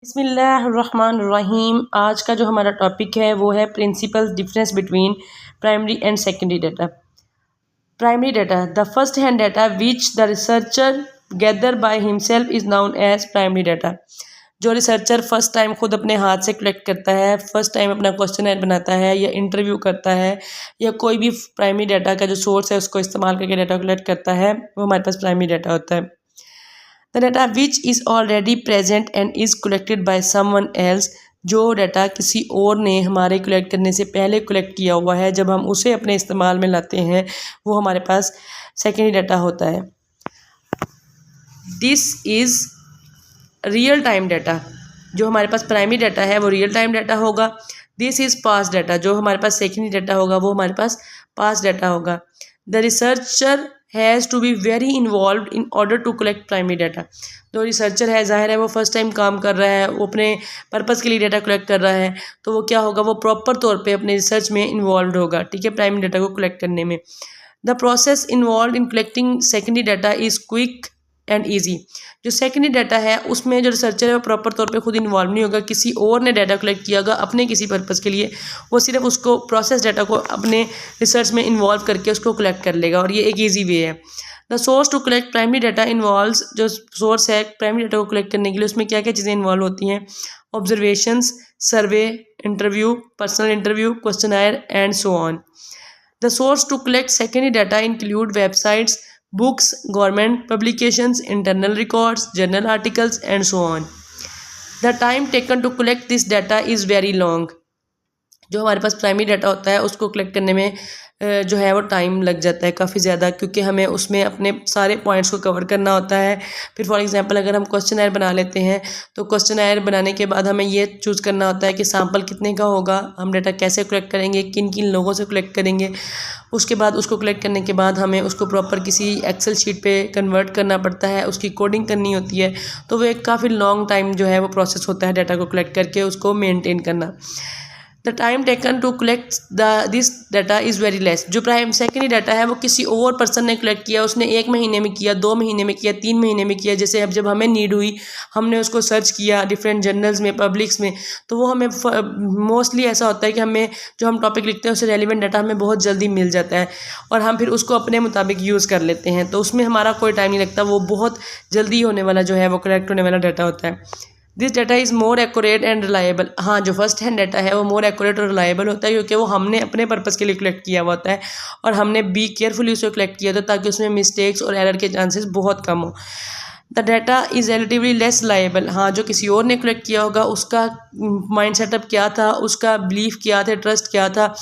बिस्मिल्लाहिर्रहमानिर्रहीम। आज का जो हमारा टॉपिक है वो है principal difference between primary and secondary data. Primary data, the first hand data which the researcher gather by himself is known as primary data. जो रिसर्चर फर्स्ट टाइम खुद अपने हाथ से कलेक्ट करता है, फर्स्ट टाइम अपना क्वेश्चनर बनाता है या इंटरव्यू करता है या कोई भी प्राइमरी डाटा का जो सोर्स है उसको इस्तेमाल करके डाटा कलेक्ट करता है, वो हमारे पास प्राइमरी डाटा होता है। The data which is already present and is collected by someone else, जो डाटा किसी और ने हमारे कलेक्ट करने से पहले कलेक्ट किया हुआ है, जब हम उसे अपने इस्तेमाल में लाते हैं वो हमारे पास सेकेंडरी डाटा होता है। This is real time data, जो हमारे पास प्राइमरी डाटा है वो रियल टाइम डाटा होगा। दिस इज़ पास्ट डाटा, जो हमारे पास सेकेंडरी डाटा होगा वो हमारे पास पास्ट डाटा होगा। The researcher has to be very involve in order to collect primary data. जो रिसर्चर है, जाहिर है वो फर्स्ट टाइम काम कर रहा है, वो अपने पर्पज़ के लिए डाटा कलेक्ट कर रहा है, तो वो क्या होगा, वो प्रॉपर तौर पे अपने रिसर्च में इन्वॉल्व होगा, ठीक है, प्राइमरी डाटा को कलेक्ट करने में। The process involve in collecting secondary data is quick and easy. जो सेकेंडरी डाटा है उसमें जो रिसर्चर है वो प्रॉपर तौर पे खुद इन्वॉल्व नहीं होगा, किसी और ने डाटा कलेक्ट किया होगा अपने किसी पर्पज़ के लिए, वो सिर्फ उसको प्रोसेस डाटा को अपने रिसर्च में इन्वॉल्व करके उसको कलेक्ट कर लेगा, और ये एक ईजी वे है। The source to collect primary data involves, जो सोर्स है प्राइमरी डाटा को कलेक्ट करने के लिए उसमें क्या क्या चीज़ें इन्वॉल्व होती हैं, observations, survey, interview, personal interview, questionnaire and so on. The source to collect secondary data include websites, books, government publications, internal records, journal articles and so on. The time taken to collect this data is very long. जो हमारे पास primary data होता है उसको collect करने में जो है वो टाइम लग जाता है काफ़ी ज़्यादा, क्योंकि हमें उसमें अपने सारे पॉइंट्स को कवर करना होता है। फिर फॉर एग्जांपल अगर हम क्वेश्चनर बना लेते हैं तो क्वेश्चनर बनाने के बाद हमें ये चूज़ करना होता है कि सैम्पल कितने का होगा, हम डाटा कैसे कलेक्ट करेंगे, किन किन लोगों से कलेक्ट करेंगे। उसके बाद उसको कलेक्ट करने के बाद हमें उसको प्रॉपर किसी एक्सेल शीट पे कन्वर्ट करना पड़ता है, उसकी कोडिंग करनी होती है, तो वो एक काफ़ी लॉन्ग टाइम जो है वो प्रोसेस होता है डाटा को कलेक्ट करके उसको मेनटेन करना। The time taken to collect this data is very less. जो प्राइम सेकेंडरी डाटा है वो किसी और पर्सन ने कलेक्ट किया, उसने 1 महीने में किया, 2 महीने में किया, 3 महीने में किया। जैसे अब जब हमें नीड हुई हमने उसको सर्च किया डिफरेंट जर्नल्स में, पब्लिक्स में, तो वो हमें मोस्टली ऐसा होता है कि हमें जो हम टॉपिक लिखते हैं उससे रेलिवेंट डाटा हमें बहुत जल्दी मिल जाता है और हम फिर उसको अपने मुताबिक यूज़ कर लेते हैं, तो उसमें हमारा कोई टाइम नहीं लगता, वो बहुत जल्दी होने वाला जो है वो कलेक्ट होने वाला डाटा होता है। This data is more accurate and reliable. हाँ, जो फर्स्ट हैंड डाटा है वो मोर एक्यूरेट और रिलायबल होता है, क्योंकि वो हमने अपने पर्पज़ के लिए कलेक्ट किया हुआ होता है और हमने बी केयरफुली उसे कलेक्ट किया था ताकि उसमें मिस्टेक्स और एरर के चांसेस बहुत कम हो। The data is relatively less reliable. हाँ, जो किसी और ने कलेक्ट किया होगा उसका माइंड सेटअप क्या था, उसका बिलीफ क्या था, ट्रस्ट क्या था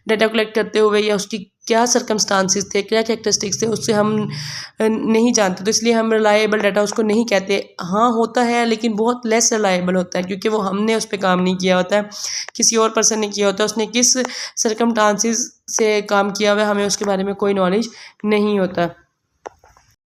डाटा कलेक्ट करते हुए, या उसकी क्या सर्कमस्टांसिस थे, क्या कैरेक्टरिस्टिक्स थे, उससे हम नहीं जानते, तो इसलिए हम रिलायबल डाटा उसको नहीं कहते। हाँ, होता है लेकिन बहुत लेस रिलायबल होता है, क्योंकि वो हमने उस पर काम नहीं किया होता है, किसी और पर्सन ने किया होता है, उसने किस सर्कमस्टांसिस से काम किया हुआ है हमें उसके बारे में कोई नॉलेज नहीं होता।